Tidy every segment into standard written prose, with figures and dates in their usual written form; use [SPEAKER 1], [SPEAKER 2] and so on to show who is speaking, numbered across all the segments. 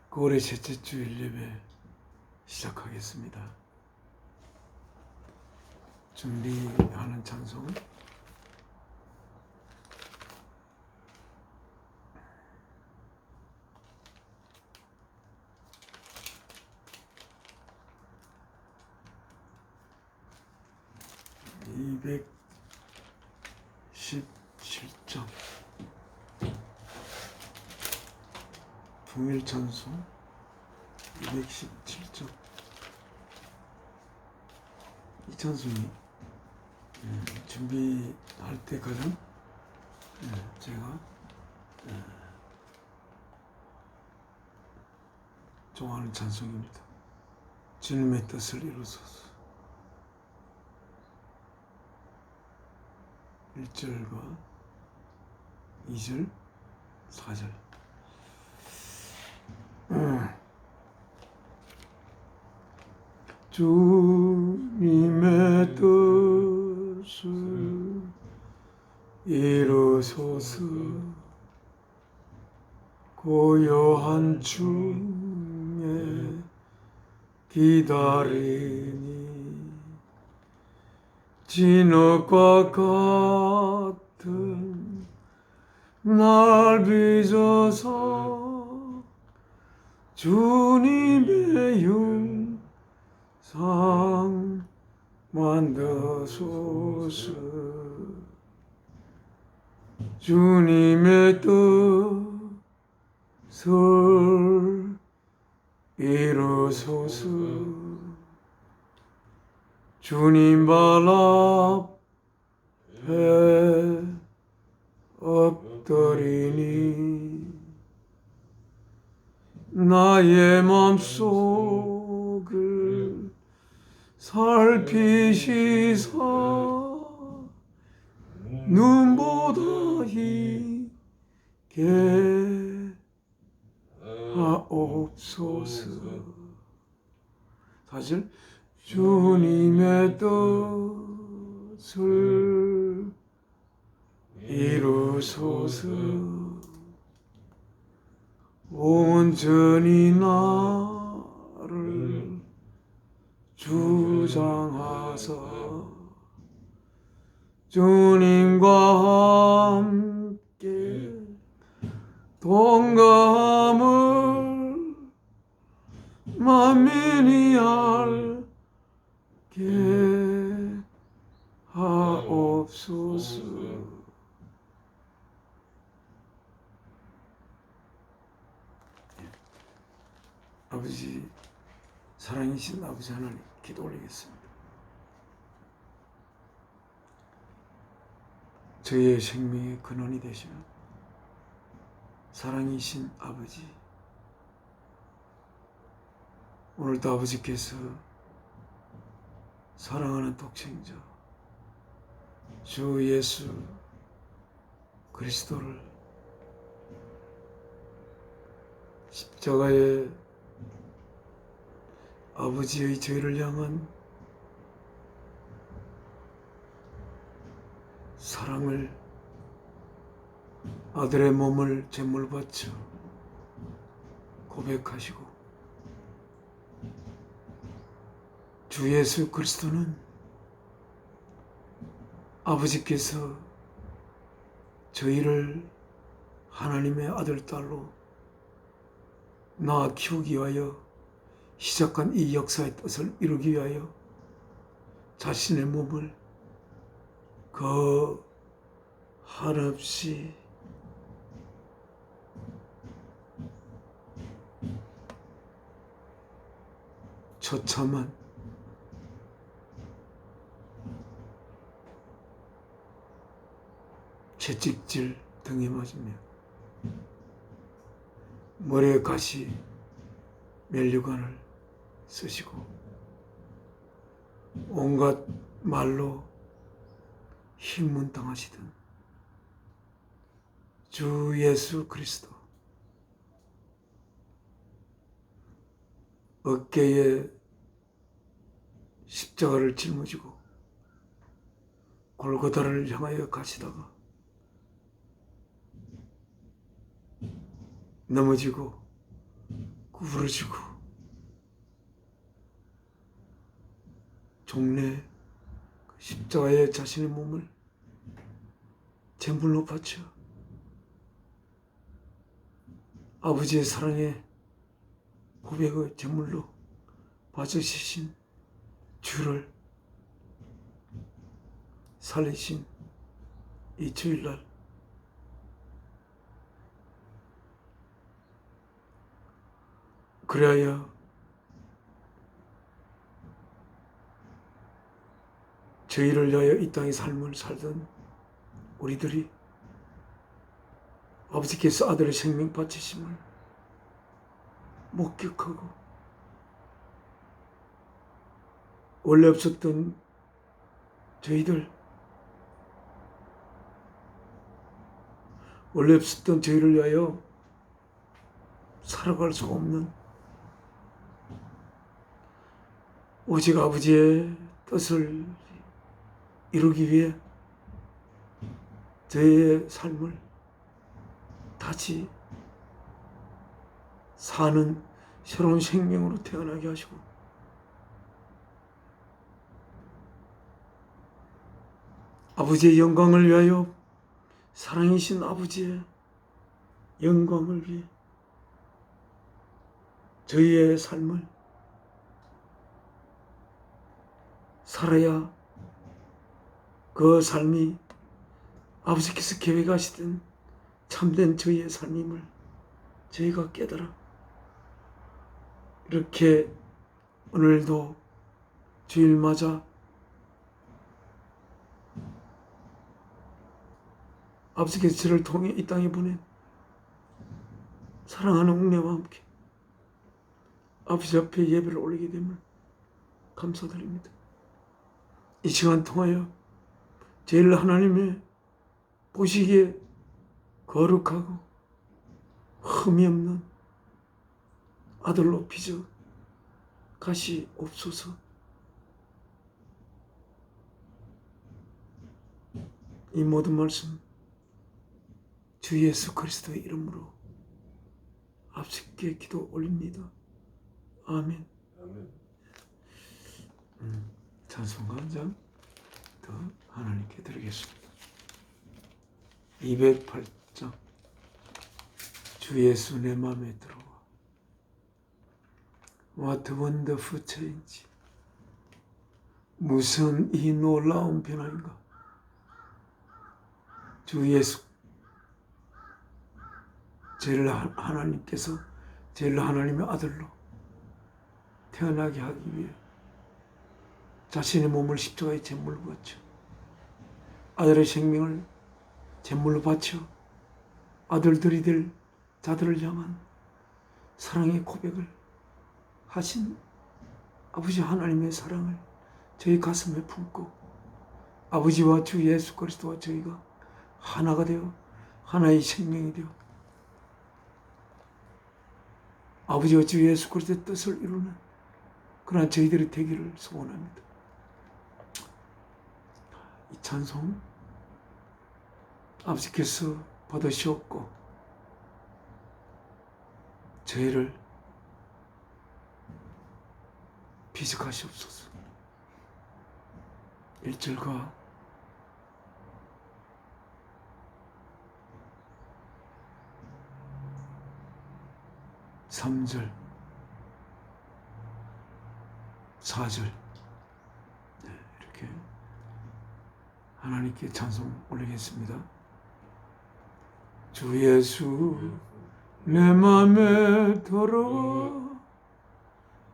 [SPEAKER 1] 9월의 셋째 주일 예배 시작하겠습니다. 준비하는 찬송은 (217장) 통일 찬송 217장. 이 찬송이 준비할 때 가장 제가 좋아하는 찬송입니다. 주님의 뜻을 이루소서. 1절과 2절, 4절. 주님의 뜻을 이루소서. 고요한 중에 기다리니 진흙과 같은 날 빚어서 주님의 상 만드소서. 주님의 뜻을 이루소서. 주님 발 앞에 엎드리니 나의 맘속을 살피시사 눈보다 희게 하옵소서. 사실 주님의 뜻을 이루소서. 온전히 나를 주장하사 주님과 함께 동감을 만민이 알게 하옵소서. 아버지, 사랑이신 아버지 하나님 기도 올리겠습니다. 저희의 생명의 근원이 되시는 사랑이신 아버지, 오늘도 아버지께서 사랑하는 독생자 주 예수 그리스도를 십자가에 아버지의 죄를 향한 사랑을 아들의 몸을 제물 바쳐 고백하시고 주 예수 그리스도는 아버지께서 저희를 하나님의 아들 딸로 낳아 키우기 위하여 시작한 이 역사의 뜻을 이루기 위하여 자신의 몸을 그 한없이 처참한 채찍질 등에 맞으며 머리에 가시 면류관을 쓰시고 온갖 말로 흉문당하시던 주 예수 그리스도, 어깨에 십자가를 짊어지고 골고다를 향하여 가시다가 넘어지고 구부러지고 종래 십자가에 자신의 몸을 제물로 바쳐 아버지의 사랑의 고백의 제물로 바쳐주신 주를 살리신 이 주일날 그래야 저희를 위하여 이 땅의 삶을 살던 우리들이 아버지께서 아들의 생명 바치심을 목격하고 원래 없었던 저희를 위하여 살아갈 수 없는 오직 아버지의 뜻을 이루기 위해 저희의 삶을 다시 사는 새로운 생명으로 태어나게 하시고 아버지의 영광을 위하여 사랑이신 아버지의 영광을 위해 저희의 삶을 살아야 그 삶이 아버지께서 계획하시던 참된 저희의 삶임을 저희가 깨달아 이렇게 오늘도 주일 맞아 아버지께서 저를 통해 이 땅에 보낸 사랑하는 은혜와 함께 아버지 앞에 예배를 올리게 됨을 감사드립니다. 이 시간 통하여 제일 하나님의 보시기에 거룩하고 흠이 없는 아들로 빚어 가시옵소서. 이 모든 말씀 주 예수 그리스도의 이름으로 앞서게 기도 올립니다. 아멘. 찬송가 한 장 더 하나님께 드리겠습니다. 208장 주 예수 내 맘에 들어와. What wonderful change. 무슨 이 놀라운 변화인가. 주 예수 저희를 하나님께서 저희를 하나님의 아들로 태어나게 하기 위해 자신의 몸을 십자가에 제물로 바쳐 아들의 생명을 제물로 바쳐 아들들이 될 자들을 향한 사랑의 고백을 하신 아버지 하나님의 사랑을 저희 가슴에 품고 아버지와 주 예수 그리스도와 저희가 하나가 되어 하나의 생명이 되어 아버지와 주 예수 그리스도의 뜻을 이루는 그러한 저희들이 되기를 소원합니다. 이 찬송 아버지께서 받으시옵고 저희를 비적하시옵소서. 1절과 3절 4절 이렇게 하나님께 찬송 올리겠습니다. 주 예수 내 맘에 들어와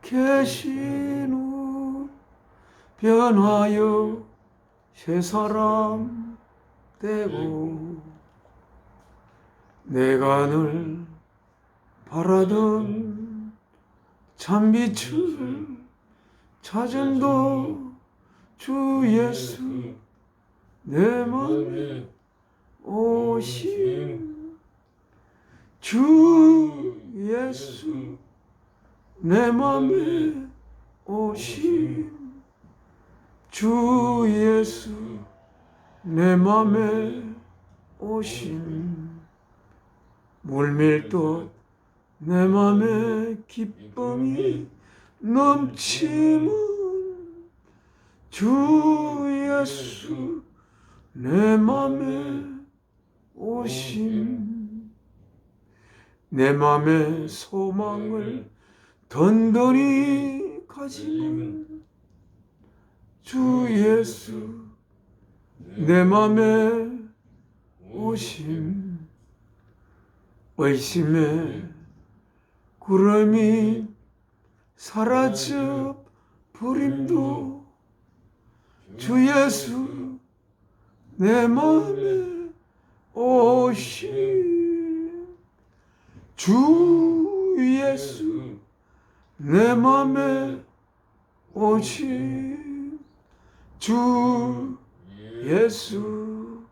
[SPEAKER 1] 계신 후 변화여 새 사람 되고 내가 늘 바라던 참빛을 찾은도 주 예수 내 맘에 오신 주 예수 내 맘에 오신 주 예수 내 맘에 오신 물밀듯 내 맘에 기쁨이 넘치는 주 예수 내 맘에 오심 내 맘에 소망을 든든히 가지는 주 예수 내 맘에 오심 의심에 구름이 사라져 버림도 주 예수 내 맘에 오심 주 예수 내 맘에 오심 주 예수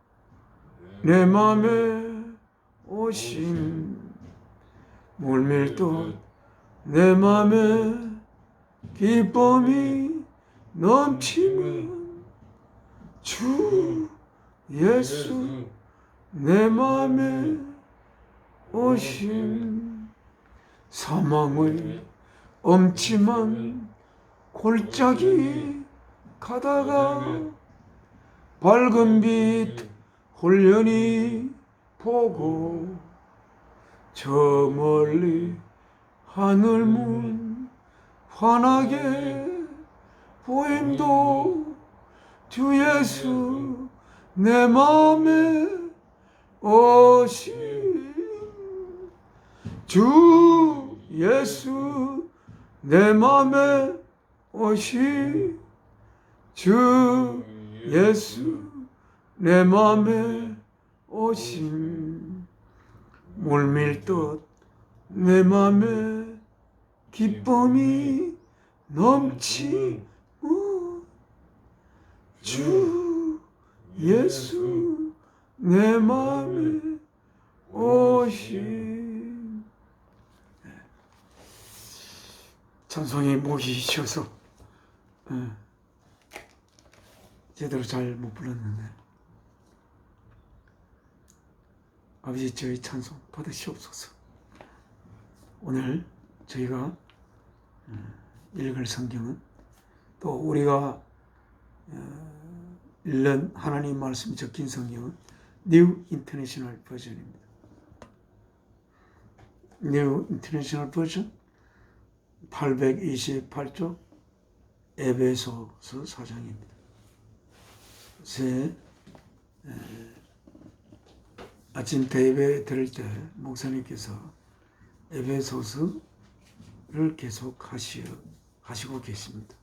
[SPEAKER 1] 내 맘에 오심 물밀듯 내 맘에 기쁨이 넘치는 주 예수 내 맘에 오심 사망의 엄침한 골짜기 가다가 밝은 빛 홀연히 보고 저 멀리 하늘문 환하게 보임도 주 예수 내 맘에 오심 주 예수 내 맘에 오심 주 예수 내 맘에 오심 물밀듯 내 맘에 기쁨이 넘치는 주 예수 내 맘에 오심 찬송이 목이 쉬어서 제대로 잘 못 불렀는데 아버지 저희 찬송 받으시옵소서. 오늘 저희가 읽을 성경은 또 우리가 읽는 하나님 말씀이 적힌 성경은 New International Version입니다. New International Version 828쪽 에베소서 4장입니다. 새 아침 대예배 들을 때 목사님께서 에베소서를 계속 하시고 계십니다.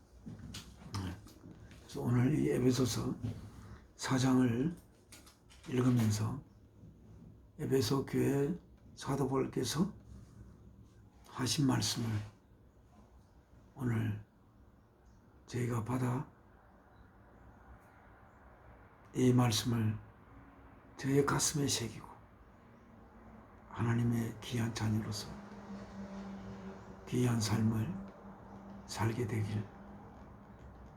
[SPEAKER 1] 그래서 오늘 이 에베소서 4장을 읽으면서 에베소 교회 사도 바울께서 하신 말씀을 오늘 저희가 받아 이 말씀을 저희의 가슴에 새기고 하나님의 귀한 자녀로서 귀한 삶을 살게 되길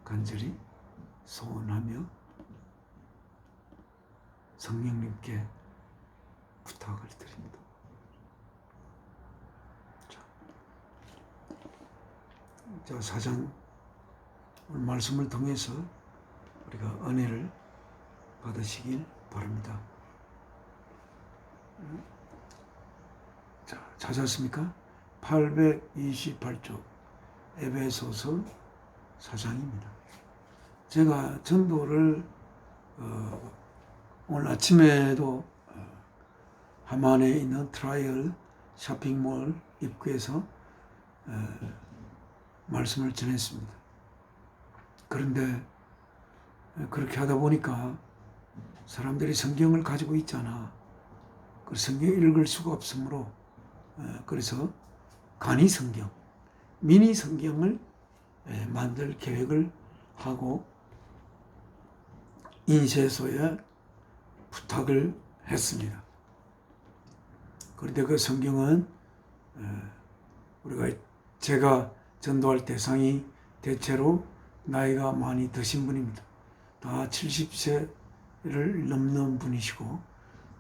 [SPEAKER 1] 간절히 소원하며 성령님께 부탁을 드립니다. 자, 4장 오늘 말씀을 통해서 우리가 은혜를 받으시길 바랍니다. 자, 찾았습니까? 828쪽 에베소서 4장입니다. 제가 전도를 오늘 아침에도 하만에 있는 트라이얼 쇼핑몰 입구에서 말씀을 전했습니다. 그런데 그렇게 하다 보니까 사람들이 성경을 가지고 있잖아. 그 성경을 읽을 수가 없으므로 그래서 간이 성경, 미니 성경을 만들 계획을 하고 인쇄소에 부탁을 했습니다. 그런데 그 성경은 제가 전도할 대상이 대체로 나이가 많이 드신 분입니다. 다 70세를 넘는 분이시고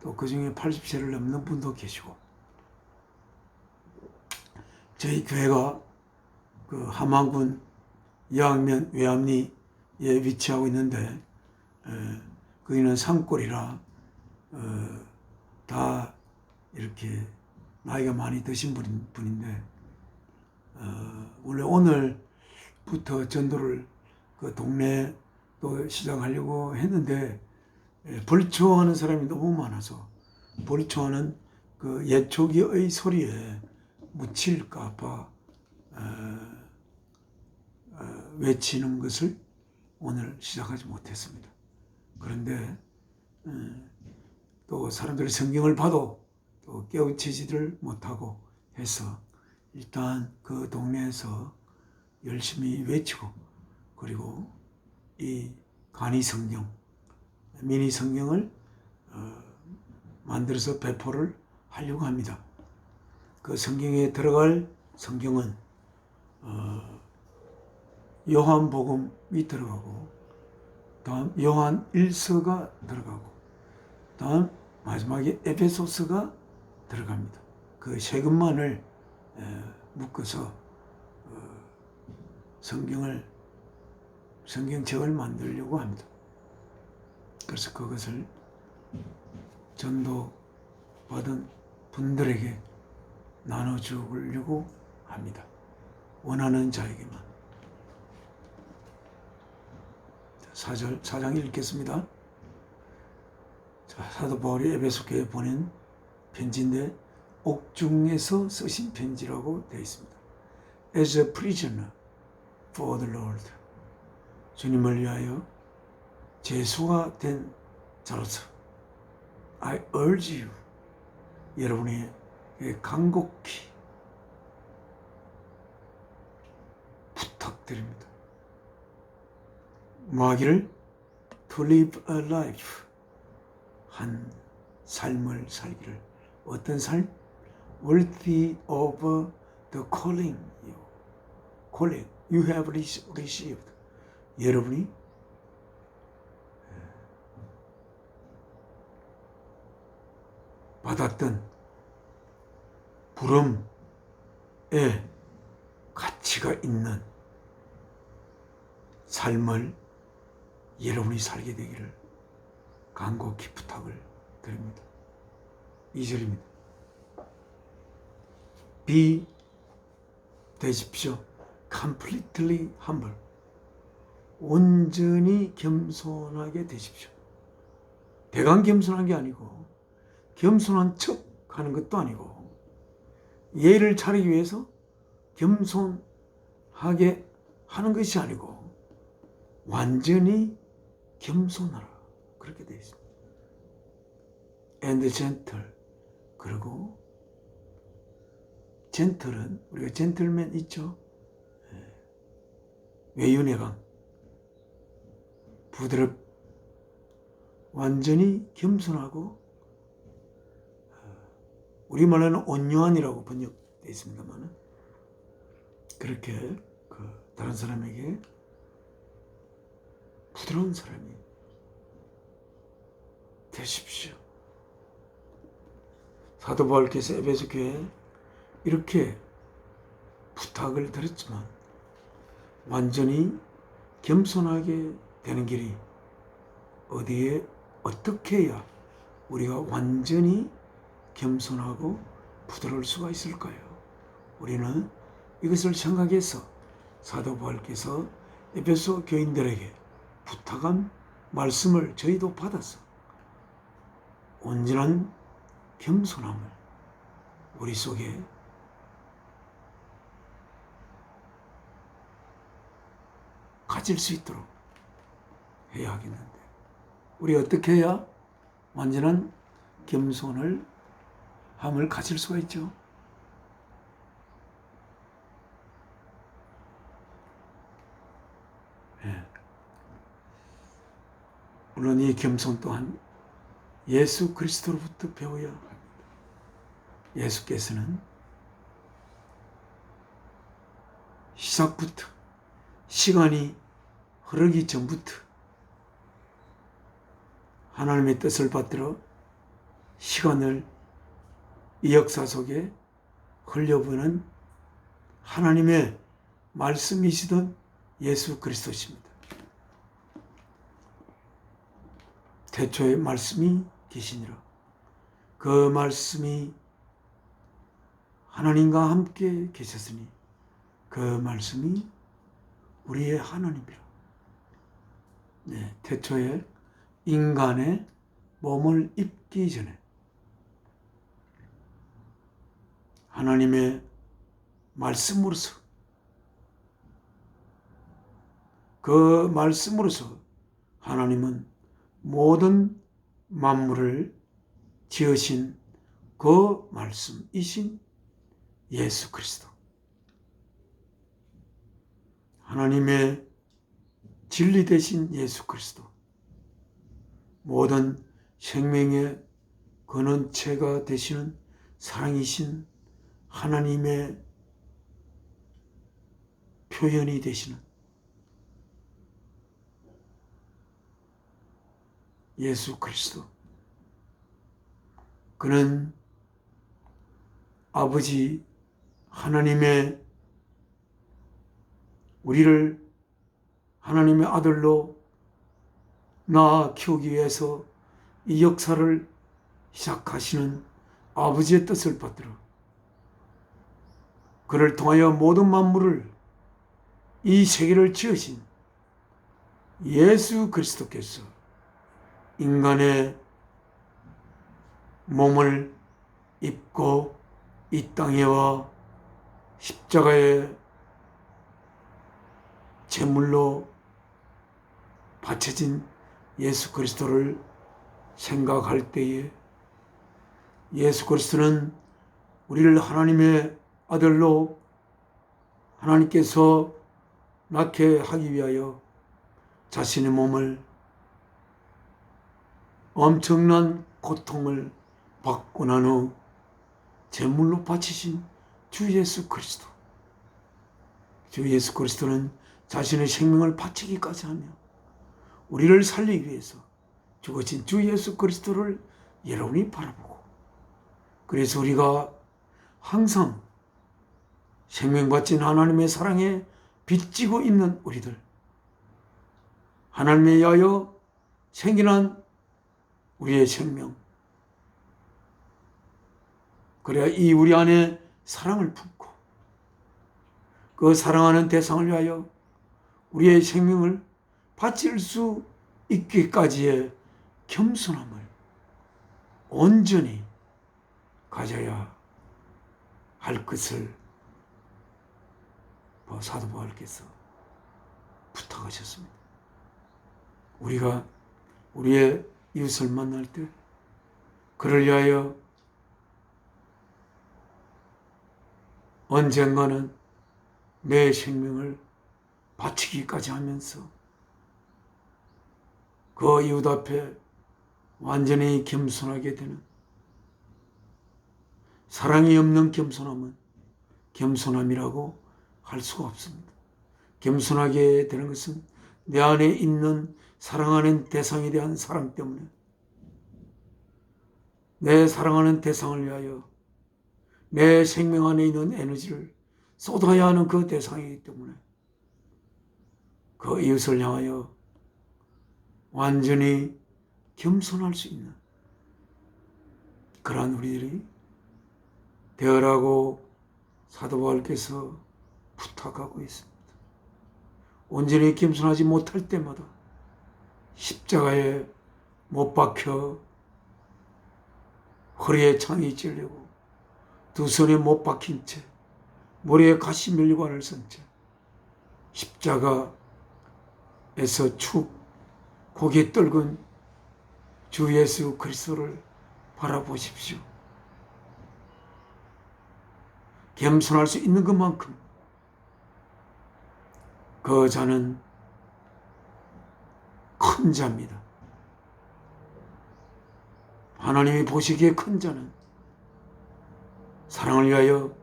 [SPEAKER 1] 또 그 중에 80세를 넘는 분도 계시고 저희 교회가 그 함안군 여왕면 외암리에 위치하고 있는데 거기는 산골이라 다 이렇게 나이가 많이 드신 분인데 원래 오늘부터 전도를 그 동네에 또 시작하려고 했는데 벌초하는 사람이 너무 많아서 벌초하는 그 예초기의 소리에 묻힐까봐 외치는 것을 오늘 시작하지 못했습니다. 그런데 또 사람들이 성경을 봐도 또 깨우치지를 못하고 해서 일단 그 동네에서 열심히 외치고 그리고 이 간이 성경, 미니 성경을 만들어서 배포를 하려고 합니다. 그 성경에 들어갈 성경은 요한복음이 들어가고 다음 요한 1서가 들어가고 다음 마지막에 에베소서가 들어갑니다. 그 세 것만을 묶어서 성경책을 만들려고 합니다. 그래서 그것을 전도 받은 분들에게 나눠주려고 합니다. 원하는 자에게만. 4장 읽겠습니다. 사도 바울이 에베소 교회에 보낸 편지인데 옥중에서 쓰신 편지라고 되어 있습니다. As a prisoner for the Lord. 주님을 위하여 제수가 된 자로서 I urge you. 여러분이 간곡히 부탁드립니다. 뭐하기를? To live a life. 한 삶을 살기를. 어떤 삶? Worthy of the calling you have received. 여러분이 받았던 부름에 가치가 있는 삶을 여러분이 살게 되기를 간곡히 부탁을 드립니다. 2절입니다. Be 되십시오. Completely humble. 온전히 겸손하게 되십시오. 대강 겸손한 게 아니고 겸손한 척 하는 것도 아니고 예의를 차리기 위해서 겸손하게 하는 것이 아니고 완전히 겸손하라. 그렇게 되어 있습니다. And gentle. 그리고 젠틀은 우리가 젠틀맨 있죠. 외윤회강. 부드럽 완전히 겸손하고 우리말로는 온유한이라고 번역되어 있습니다만 그렇게 다른 사람에게 부드러운 사람이 되십시오. 사도 바울께서 에베소 교회에 이렇게 부탁을 드렸지만 완전히 겸손하게 되는 길이 어디에 어떻게 해야 우리가 완전히 겸손하고 부드러울 수가 있을까요? 우리는 이것을 생각해서 사도 바울께서 에베소 교인들에게 부탁한 말씀을 저희도 받아서 온전한 겸손함을 우리 속에 가질 수 있도록 해야 하겠는데 우리 어떻게 해야 완전한 겸손을 함을 가질 수가 있죠? 물론 이 겸손 또한 예수 그리스도로부터 배워야 합니다. 예수께서는 시작부터 시간이 흐르기 전부터 하나님의 뜻을 받들어 시간을 이 역사 속에 흘려보는 하나님의 말씀이시던 예수 그리스도십니다. 태초에 말씀이 계시니라. 그 말씀이 하나님과 함께 계셨으니 그 말씀이 우리의 하나님이라. 네, 태초에 인간의 몸을 입기 전에 하나님의 말씀으로서, 그 말씀으로서 하나님은 모든 만물을 지으신 그 말씀이신 예수 그리스도, 하나님의 진리 되신 예수 그리스도, 모든 생명의 근원체가 되시는 사랑이신 하나님의 표현이 되시는 예수 그리스도. 그는 아버지 하나님의 우리를 하나님의 아들로 낳아 키우기 위해서 이 역사를 시작하시는 아버지의 뜻을 받들어 그를 통하여 모든 만물을, 이 세계를 지으신 예수 그리스도께서 인간의 몸을 입고 이 땅에 와 십자가의 제물로 바쳐진 예수 그리스도를 생각할 때에 예수 그리스도는 우리를 하나님의 아들로 하나님께서 낳게 하기 위하여 자신의 몸을 엄청난 고통을 받고 난 후 제물로 바치신 주 예수 그리스도. 주 예수 그리스도는 자신의 생명을 바치기까지 하며 우리를 살리기 위해서 죽으신 주 예수 그리스도를 여러분이 바라보고, 그래서 우리가 항상 생명받진 하나님의 사랑에 빚지고 있는 우리들, 하나님에 의하여 생겨난 우리의 생명, 그래야 이 우리 안에 사랑을 품고 그 사랑하는 대상을 위하여 우리의 생명을 바칠 수 있기까지의 겸손함을 온전히 가져야 할 것을 사도 바울께서 부탁하셨습니다. 우리가 우리의 이웃을 만날 때 그를 위하여 언젠가는 내 생명을 바치기까지 하면서 그 이웃 앞에 완전히 겸손하게 되는, 사랑이 없는 겸손함은 겸손함이라고 할 수가 없습니다. 겸손하게 되는 것은 내 안에 있는 사랑하는 대상에 대한 사랑 때문에, 내 사랑하는 대상을 위하여 내 생명 안에 있는 에너지를 쏟아야 하는 그 대상이기 때문에 그 이웃을 향하여 완전히 겸손할 수 있는 그러한 우리들이 되어라고 사도 바울께서 부탁하고 있습니다. 온전히 겸손하지 못할 때마다 십자가에 못 박혀 허리에 창이 찔리고 두 손에 못 박힌 채 머리에 가시면류관을 쓴 채 십자가에서 축 고개 떨군 주 예수 그리스도를 바라보십시오. 겸손할 수 있는 것만큼 그 자는 큰 자입니다. 하나님이 보시기에 큰 자는 사랑을 위하여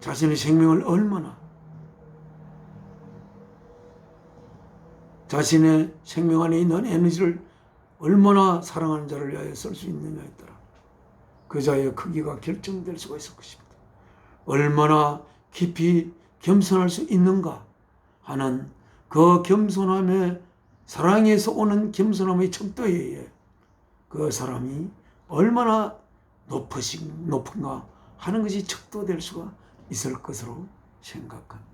[SPEAKER 1] 자신의 생명을 얼마나, 자신의 생명 안에 있는 에너지를 얼마나 사랑하는 자를 위하여 쓸 수 있느냐에 따라 그 자의 크기가 결정될 수가 있을 것입니다. 얼마나 깊이 겸손할 수 있는가 하는 그 겸손함의 사랑에서 오는 겸손함의 척도에 의해 그 사람이 얼마나 높은가 하는 것이 척도될 수가 있을 것으로 생각합니다.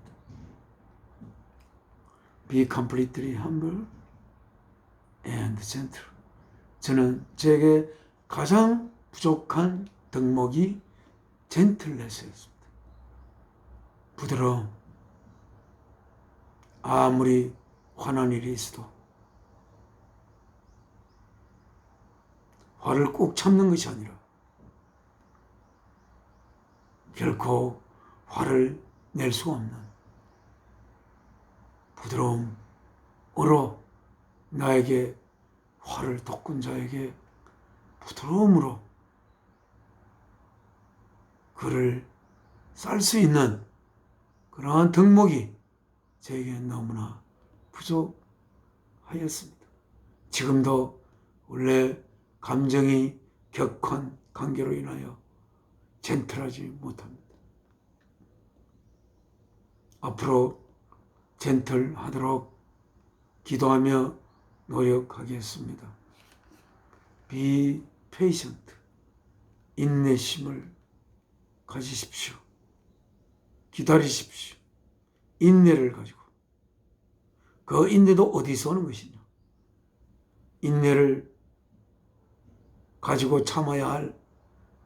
[SPEAKER 1] Be completely humble and gentle. 저는 제게 가장 부족한 덕목이 젠틀네스였습니다. 부드러움. 아무리 화난 일이 있어도 화를 꼭 참는 것이 아니라 결코 화를 낼 수 없는 부드러움으로 나에게 화를 돋군 자에게 부드러움으로 그를 쌀 수 있는 그러한 덕목이 저에게 너무나 부족하였습니다. 지금도 원래 감정이 격한 관계로 인하여 젠틀하지 못합니다. 앞으로 젠틀하도록 기도하며 노력하겠습니다. Be patient. 인내심을 가지십시오. 기다리십시오. 인내를 가지고. 그 인내도 어디서 오는 것이냐? 인내를 가지고 참아야 할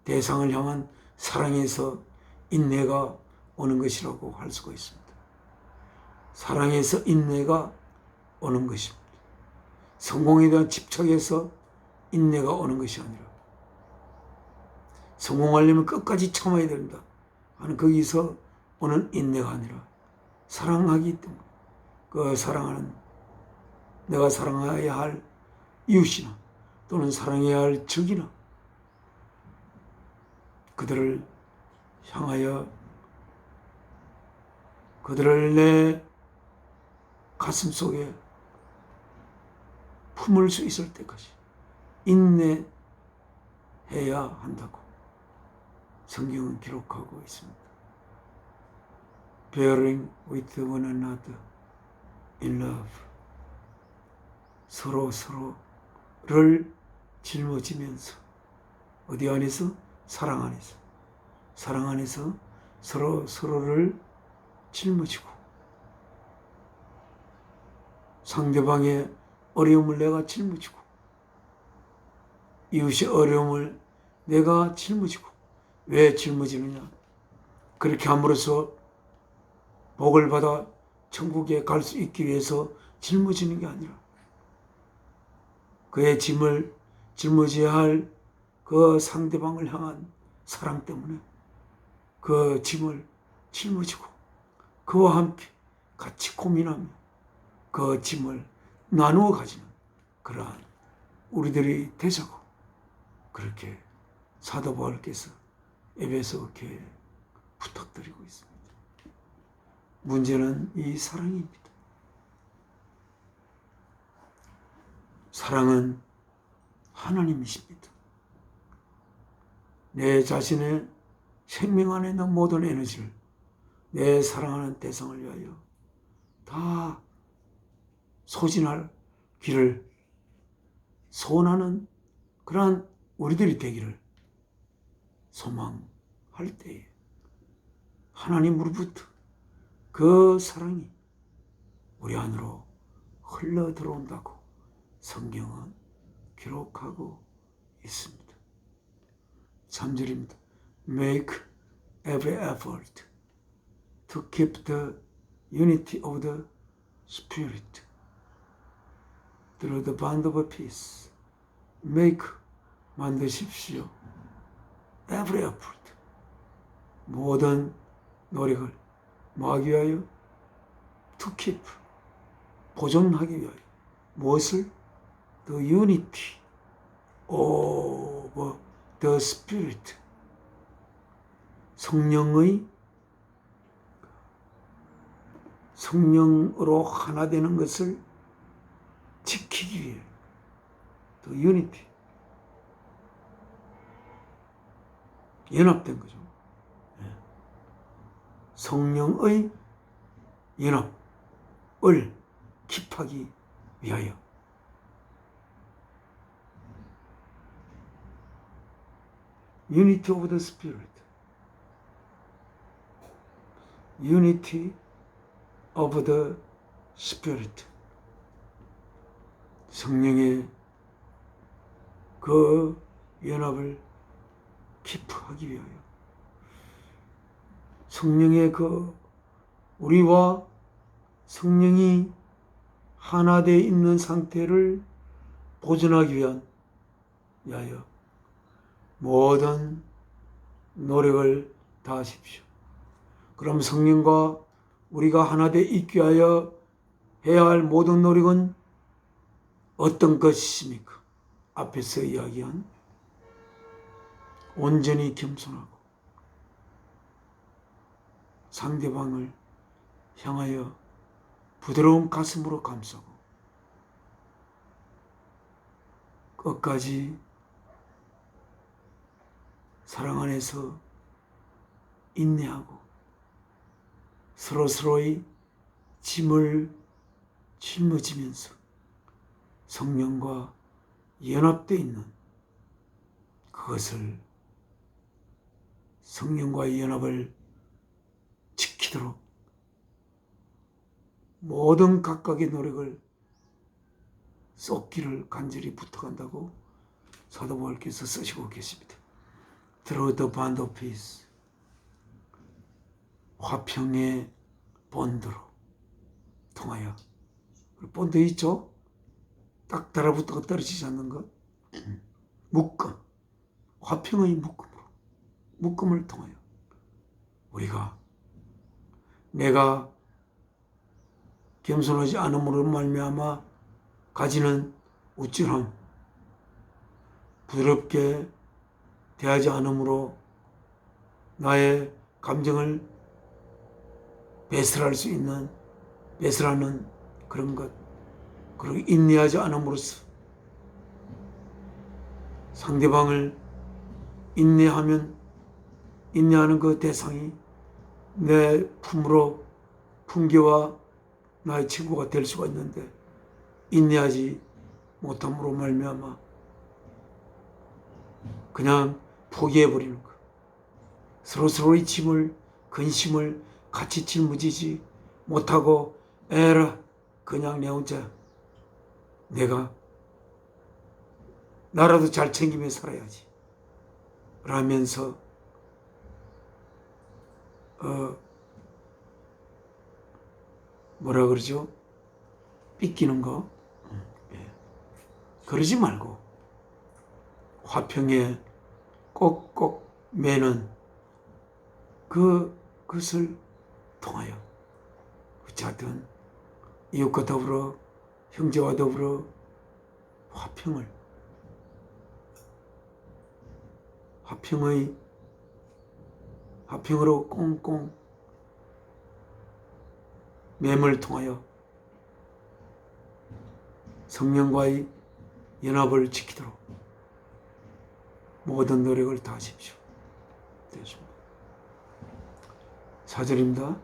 [SPEAKER 1] 대상을 향한 사랑에서 인내가 오는 것이라고 할 수가 있습니다. 사랑에서 인내가 오는 것입니다. 성공에 대한 집착에서 인내가 오는 것이 아니라 성공하려면 끝까지 참아야 된다 하는 거기서 오는 인내가 아니라 사랑하기 때문에 그 사랑하는 내가 사랑해야 할 이웃이나 또는 사랑해야 할 적이나 그들을 향하여 그들을 내 가슴 속에 품을 수 있을 때까지 인내해야 한다고 성경은 기록하고 있습니다. Bearing with one another in love. 서로를 짊어지면서 어디 안에서? 사랑 안에서. 사랑 안에서 서로를 짊어지고 상대방의 어려움을 내가 짊어지고 이웃의 어려움을 내가 짊어지고 왜 짊어지느냐? 그렇게 함으로써 복을 받아 천국에 갈 수 있기 위해서 짊어지는 게 아니라 그의 짐을 짊어져야 할 그 상대방을 향한 사랑 때문에 그 짐을 짊어지고 그와 함께 같이 고민하며 그 짐을 나누어 가지는 그러한 우리들이 되자고 그렇게 사도 바울께서 에베소 교회에 부탁드리고 있습니다. 문제는 이 사랑입니다. 사랑은 하나님이십니다. 내 자신의 생명 안에 있는 모든 에너지를 내 사랑하는 대상을 위하여 다 소진할 길을 소원하는 그러한 우리들이 되기를 소망할 때에 하나님으로부터 그 사랑이 우리 안으로 흘러 들어온다고 성경은 기록하고 있습니다. 3절입니다. Make every effort to keep the unity of the Spirit through the bond of peace. Make, 만드십시오. Every effort. 모든 노력을 뭐하기 위하여? To keep. 보존하기 위하여. 무엇을? The unity of the Spirit. 성령으로 하나 되는 것을 지키기 위해. The unity. 연합된 거죠. 성령의 연합을 킵하기 위하여 Unity of the Spirit, Unity of the Spirit, 성령의 그 연합을 킵하기 위하여 성령의 그 우리와 성령이 하나 되어 있는 상태를 보존하기 위하여 모든 노력을 다하십시오. 그럼 성령과 우리가 하나 되어 있기 위하여 해야 할 모든 노력은 어떤 것입니까? 앞에서 이야기한 온전히 겸손하고 상대방을 향하여 부드러운 가슴으로 감싸고 끝까지 사랑 안에서 인내하고 서로서로의 짐을 짊어지면서 성령과 연합되어 있는 그것을 성령과의 연합을 지키도록 모든 각각의 노력을 쏟기를 간절히 부탁한다고 사도 바울께서 쓰시고 계십니다. Through the bond of peace, 화평의 본드로 통하여. 본드 있죠? 딱 달라붙어가 떨어지지 않는 것. 묶음, 화평의 묶음을 통하여 우리가 내가 겸손하지 않음으로 말미암아 가지는 우쭐함, 부드럽게 대하지 않음으로 나의 감정을 배설하는 그런 것, 그리고 인내하지 않음으로써 상대방을 인내하는 그 대상이 내 품계와 나의 친구가 될 수가 있는데 인내하지 못함으로 말미암아 그냥 포기해버리는 것. 서로서로의 근심을 같이 짊어지지 못하고 에라 그냥 내 혼자 내가 나라도 잘 챙기며 살아야지 라면서 뭐라 그러죠? 삐끼는 거. 그러지 말고 화평에 꼭꼭 매는 그것을 통하여 어쨌든 이웃과 더불어 형제와 더불어 화평으로 꽁꽁 맴을 통하여 성령과의 연합을 지키도록 모든 노력을 다하십시오. 되십니다. 4절입니다.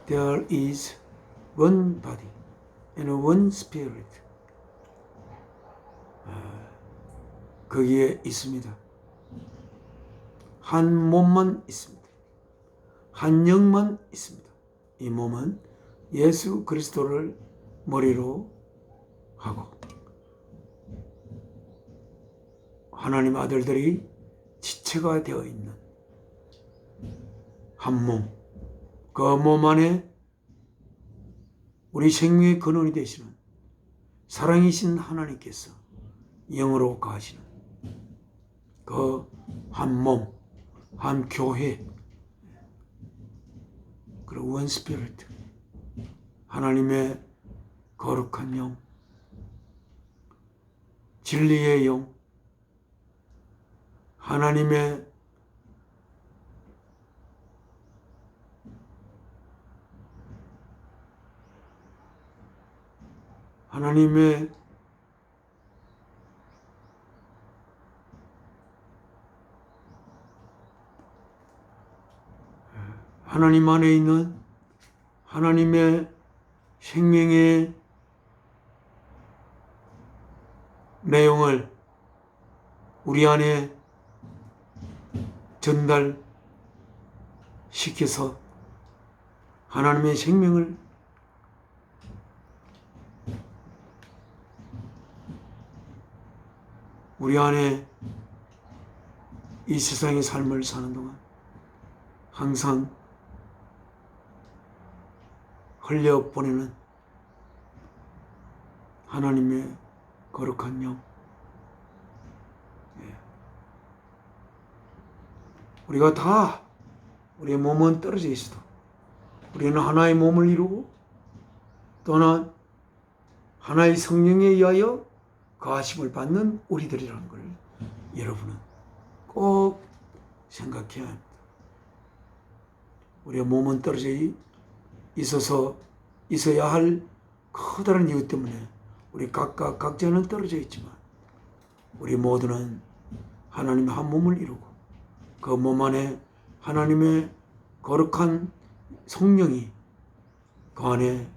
[SPEAKER 1] There is one body and one spirit. 거기에 있습니다. 한 몸만 있습니다. 한 영만 있습니다. 이 몸은 예수 그리스도를 머리로 하고 하나님 아들들이 지체가 되어 있는 한 몸, 그 몸 안에 우리 생명의 근원이 되시는 사랑이신 하나님께서 영으로 거하시는 그 한 몸, 한 교회, 그리고 원 스피릿, 하나님의 거룩한 영, 진리의 영, 하나님의 하나님 안에 있는 하나님의 생명의 내용을 우리 안에 전달시켜서 하나님의 생명을 우리 안에 이 세상의 삶을 사는 동안 항상 흘려보내는 하나님의 거룩한 영. 우리가 다 우리의 몸은 떨어져 있어도 우리는 하나의 몸을 이루고 또한 하나의 성령에 의하여 거하심을 받는 우리들이라는 걸 여러분은 꼭 생각해야 합니다. 우리의 몸은 떨어져 있어야 할 커다란 이유 때문에 우리 각자는 떨어져 있지만 우리 모두는 하나님의 한 몸을 이루고 그 몸 안에 하나님의 거룩한 성령이 그 안에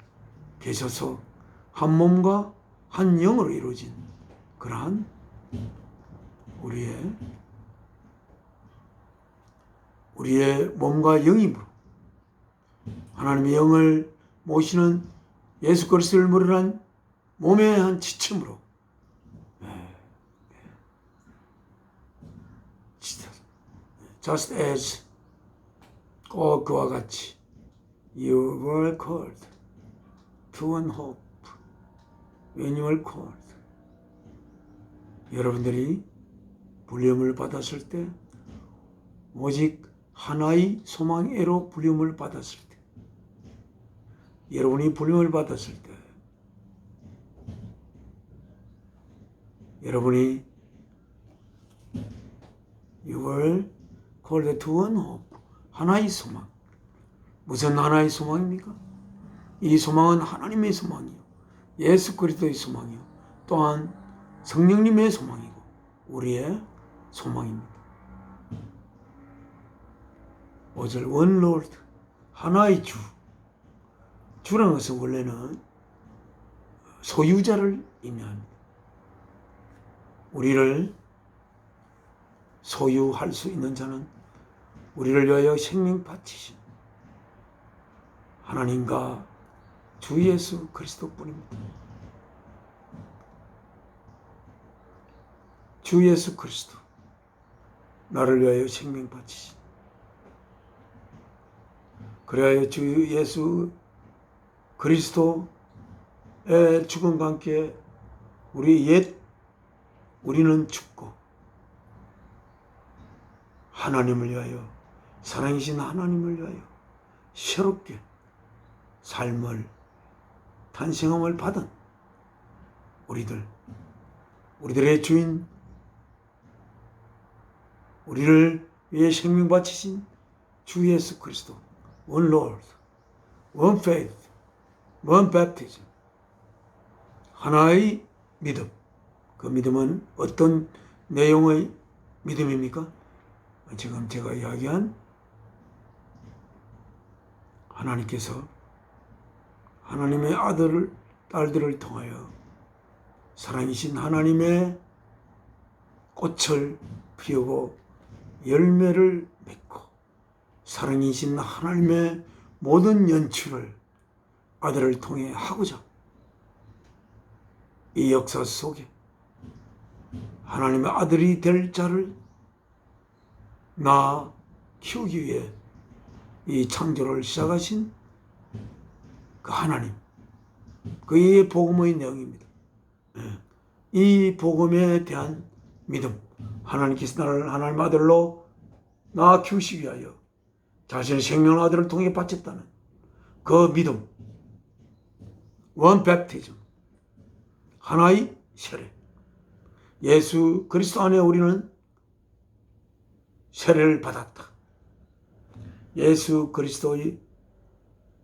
[SPEAKER 1] 계셔서 한 몸과 한 영으로 이루어진 그러한 우리의 몸과 영이므로 하나님의 영을 모시는 예수 그리스도를 물으란 몸의 한 지침으로 just as 꼭 그와 같이 you were called to one hope when you were called 여러분들이 부름을 받았을 때 오직 하나의 소망애로 부름을 받았을 때 여러분이 부름을 받았을 때 여러분이 you were called to one hope 하나의 소망 무슨 하나의 소망입니까? 이 소망은 하나님의 소망이요 예수 그리스도의 소망이요 또한 성령님의 소망이고 우리의 소망입니다. 5절 one Lord 하나의 주라는 것은 원래는 소유자를 의미합니다. 우리를 소유할 수 있는 자는 우리를 위하여 생명 바치신 하나님과 주 예수 그리스도뿐입니다. 주 예수 그리스도 나를 위하여 생명 바치신 그래야 주 예수 그리스도의 죽음과 함께 우리는 죽고 하나님을 위하여 사랑이신 하나님을 위하여 새롭게 삶을 탄생함을 받은 우리들의 주인 우리를 위해 생명 바치신 주 예수 그리스도 one Lord, one faith, one baptism 하나의 믿음 그 믿음은 어떤 내용의 믿음입니까? 지금 제가 이야기한 하나님께서 하나님의 딸들을 통하여 사랑이신 하나님의 꽃을 피우고 열매를 맺고 사랑이신 하나님의 모든 연출을 아들을 통해 하고자 이 역사 속에 하나님의 아들이 될 자를 키우기 위해 이 창조를 시작하신 그 하나님 그의 복음의 내용입니다. 이 복음에 대한 믿음 하나님께서 나를 하나님 아들로 키우시기 위하여 자신의 생명의 아들을 통해 바쳤다는 그 믿음 원 베프티즘 하나의 세례 예수 그리스도 안에 우리는 세례를 받았다. 예수 그리스도의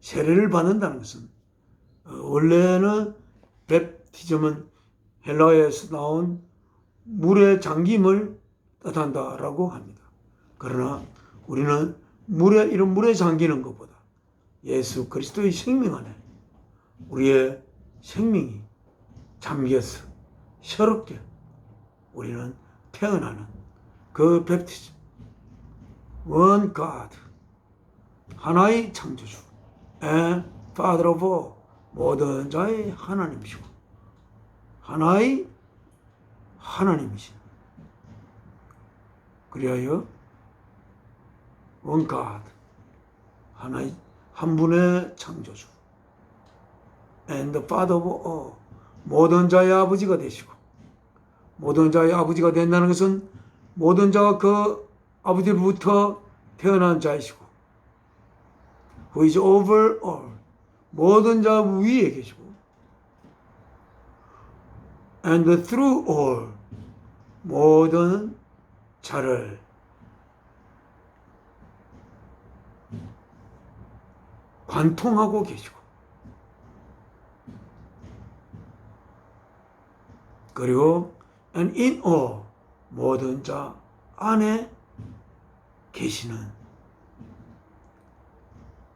[SPEAKER 1] 세례를 받는다는 것은 원래는 베프티즘은 헬라어에서 나온 물에 잠김을 뜻한다라고 합니다. 그러나 우리는 이런 물에 잠기는 것보다 예수 그리스도의 생명 안에 우리의 생명이 잠겨서 새롭게 우리는 태어나는 그 베프티즘. One God, 하나의 창조주, and Father of all, 모든 자의 하나님이시고 하나의 하나님이시. 그리하여 One God, 하나의 한 분의 창조주, and the Father of all, 모든 자의 아버지가 되시고, 모든 자의 아버지가 된다는 것은 모든 자가 그 아버지로부터 태어난 자이시고, who is over all, 모든 자 위에 계시고, and through all, 모든 자를 관통하고 계시고, 그리고 and in all, 모든 자 안에 계시는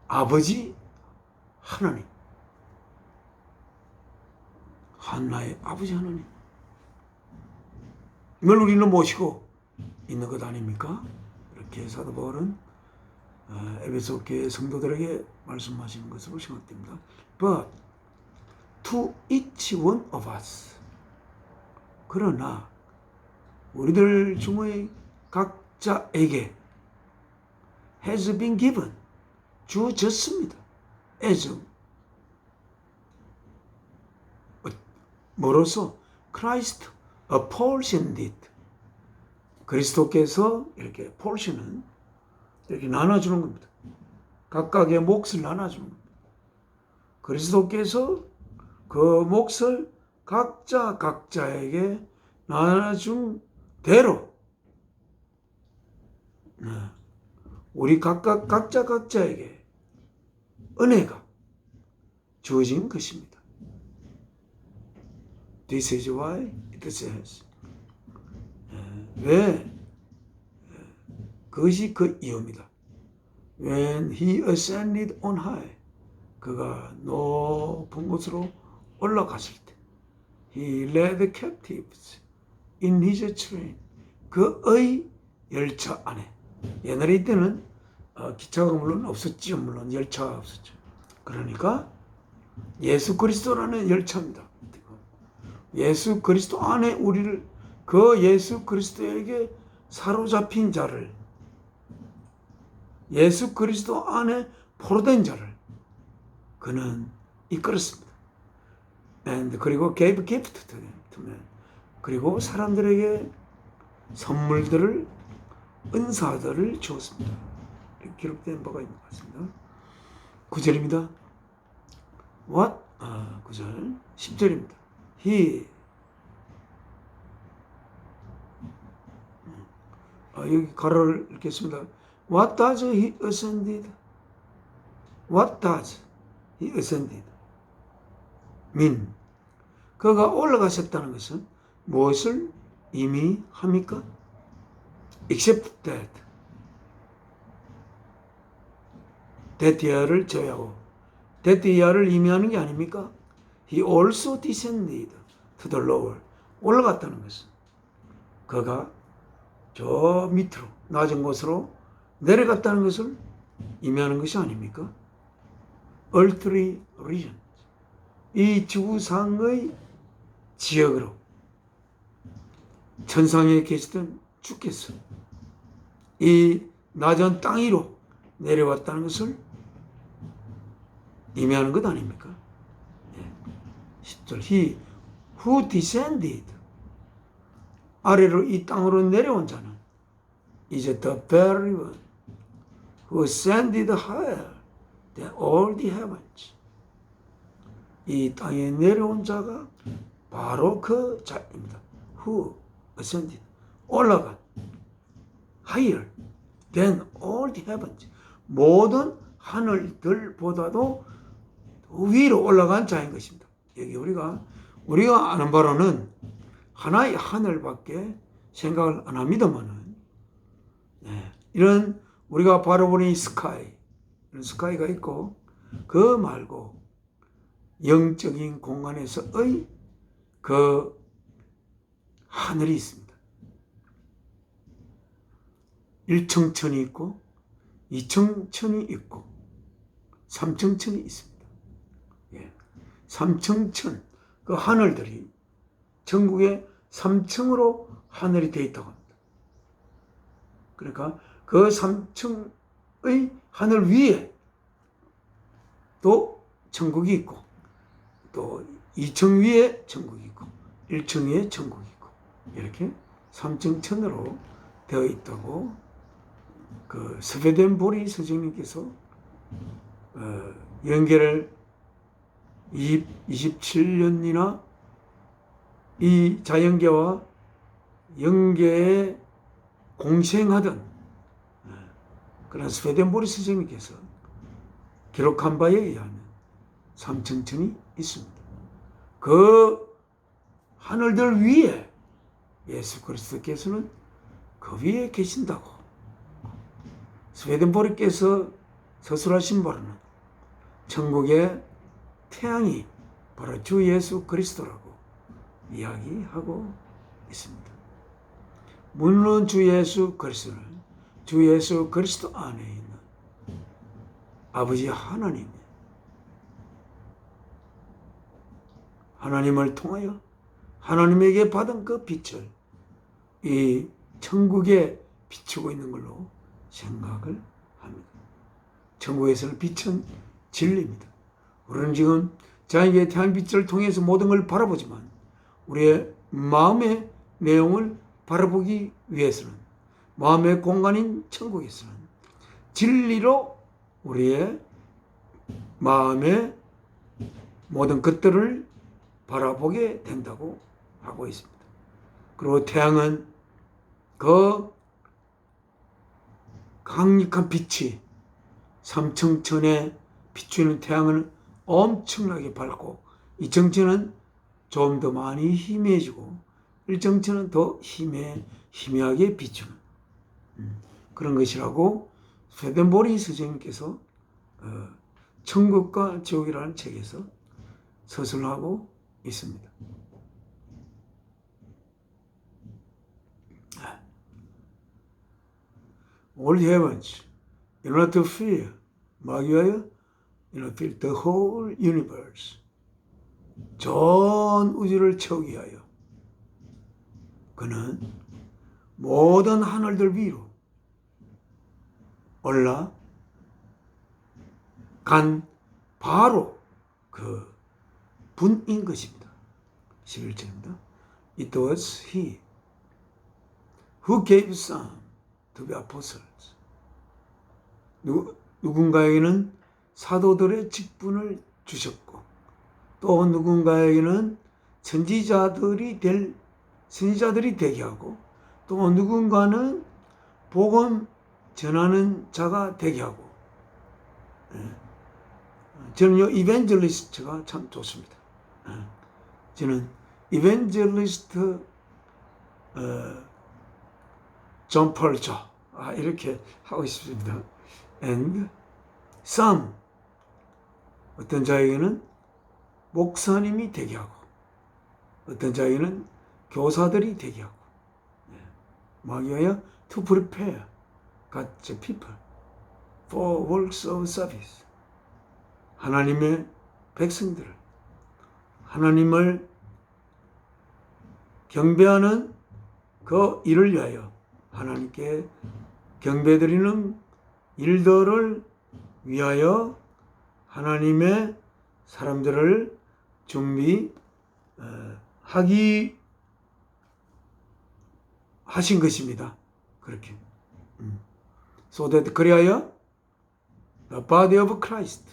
[SPEAKER 1] 아버지 하나님, 하나의 아버지 하나님, 이걸 우리는 모시고 있는 것 아닙니까? 이렇게 사도 바울은 에베소 교회 성도들에게 말씀하시는 것으로 생각됩니다. But to each one of us, 그러나 우리들 중의 각자에게 has been given, 주어졌습니다. as 뭐로서? Christ apportioned it, 그리스도께서 이렇게 portion은 이렇게 나눠주는 겁니다. 각각의 몫을 나눠주는 겁니다. 그리스도께서 그 몫을 각자에게 나눠준 대로 우리 각자에게 은혜가 주어진 것입니다. This is why it says, 왜? 그것이 그 이유입니다. When he ascended on high, 그가 높은 곳으로 올라갔을 때, he led captives in his train, 그의 열차 안에. 옛날에 이때는 기차가 물론 없었지요. 물론 열차가 없었죠. 그러니까 예수 그리스도라는 열차입니다. 예수 그리스도 안에 우리를, 그 예수 그리스도에게 사로잡힌 자를, 예수 그리스도 안에 포로된 자를 그는 이끌었습니다. And 그리고 gave gift to them. 그리고 사람들에게 선물들을, 은사들을 주었습니다. 이렇게 기록된 바가 있는 것 같습니다. 9절입니다. What? 9절. 10절입니다. He, 여기 가로를 읽겠습니다. What does he ascended? What does he ascended mean? 그가 올라가셨다는 것은 무엇을 의미합니까? Except that, that year를 제외하고, that year를 의미하는 게 아닙니까? He also descended to the lower, 올라갔다는 것은 그가 저 밑으로, 낮은 곳으로 내려갔다는 것을 의미하는 것이 아닙니까? Earthly region, 이 지구상의 지역으로 천상에 계시던 주께서 이 낮은 땅 위로 내려왔다는 것을 의미하는 것 아닙니까? 10절, He who descended, 아래로 이 땅으로 내려온 자는 is the very one who ascended higher than all the heavens. 이 땅에 내려온 자가 바로 그 자입니다. Who ascended, 올라간, higher than all the heavens, 모든 하늘들보다도 위로 올라간 자인 것입니다. 여기 우리가 아는 바로는 하나의 하늘밖에 생각을 안 합니다만은, 이런 우리가 바라보는 이 스카이, 이런 스카이가 있고, 그 말고 영적인 공간에서의 그 하늘이 있습니다. 1층천이 있고 2층천이 있고 3층천이 있습니다. 예. 3층천, 그 하늘들이 전국에 3층으로 하늘이 되어 있다고 합니다. 그러니까 그 3층의 하늘 위에 또 천국이 있고 또 2층 위에 천국이 있고 1층 위에 천국이 있고 이렇게 3층천으로 되어 있다고 그 스웨덴보리 선생님께서 연계를 27년이나 이 자연계와 영계에 공생하던 그런 스웨덴보리 선생님께서 기록한 바에 의하면 삼층천이 있습니다. 그 하늘들 위에 예수 그리스도께서는 그 위에 계신다고 스웨덴보리께서 서술하신 바로는 천국의 태양이 바로 주 예수 그리스도라고 이야기하고 있습니다. 물론 주 예수 그리스도는 주 예수 그리스도 안에 있는 아버지 하나님을 통하여 하나님에게 받은 그 빛을 이 천국에 비추고 있는 걸로 생각을 합니다. 천국에서는 빛은 진리입니다. 우리는 지금 자연계의 태양빛을 통해서 모든 걸 바라보지만 우리의 마음의 내용을 바라보기 위해서는 마음의 공간인 천국에서는 진리로 우리의 마음의 모든 것들을 바라보게 된다고 하고 있습니다. 그리고 태양은 그 강력한 빛이 삼층천에 비추는 태양은 엄청나게 밝고 이층천은 좀 더 많이 희미해지고 일층천은 더 희미하게 비추는 그런 것이라고 스웨덴보리 선생님께서 천국과 지옥이라는 책에서 서술하고 있습니다. All heavens, in order to fill, 마귀하여, in order to fill the whole universe, 전 우주를 채우기 위하여 그는 모든 하늘들 위로 올라간 바로 그 분인 것입니다. 11절입니다. It was he who gave some to be apostles. 누군가에게는 사도들의 직분을 주셨고 또 누군가에게는 선지자들이 되게 하고 또 누군가는 복음 전하는 자가 되게 하고 저는 이벤젤리스트가 참 좋습니다. 저는 이벤젤리스트 존 펄저 이렇게 하고 싶습니다. And some 어떤 자에게는 목사님이 되게 하고 어떤 자에게는 교사들이 되게 하고 마귀하여 to prepare God's people for works of service. 하나님의 백성들을 하나님을 경배하는 그 일을 위하여 하나님께 경배드리는 일들을 위하여 하나님의 사람들을 준비하기 하신 것입니다. 그렇게. So that 그리하여 the body of Christ,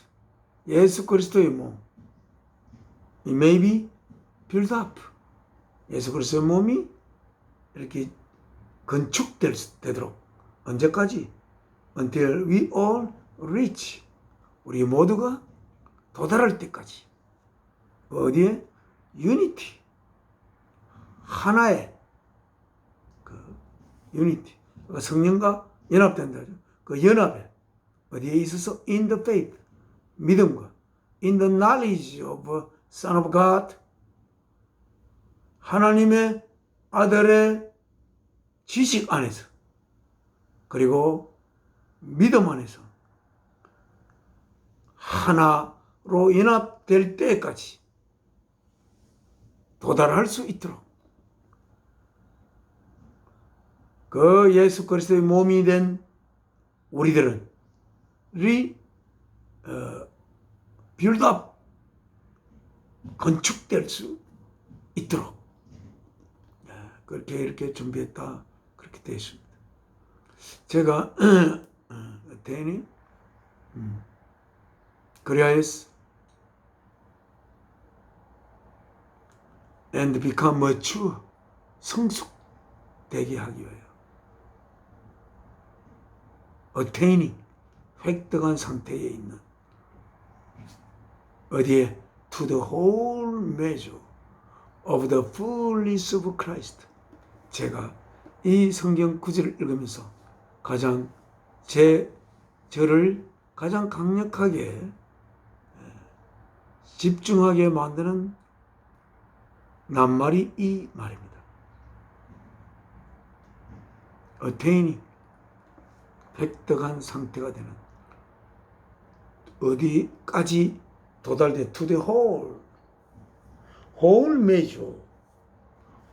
[SPEAKER 1] 예수 그리스도의 몸, it may be built up. 예수 그리스도의 몸이 이렇게 건축되도록 언제까지? Until we all reach. 우리 모두가 도달할 때까지. 어디에? Unity. 하나의 유니티, 성령과 연합된다. 그 연합에 어디에 있어서 in the faith, 믿음과 in the knowledge of Son of God, 하나님의 아들의 지식 안에서, 그리고 믿음 안에서 하나로 연합될 때까지 도달할 수 있도록 그 예수 그리스도의 몸이 된 우리들은 빌드업 건축될 수 있도록 그렇게 이렇게 준비했다, 그렇게 되어 있습니다. 제가 대니 그리하여서 and become mature, 성숙되게 하기 위하여 attaining, 획득한 상태에 있는 어디에 to the whole measure of the fullness of Christ. 제가 이 성경 구절을 읽으면서 가장 저를 가장 강력하게 집중하게 만드는 낱말이 이 말입니다. attaining, 획득한 상태가 되는, 어디까지 도달돼? to the whole measure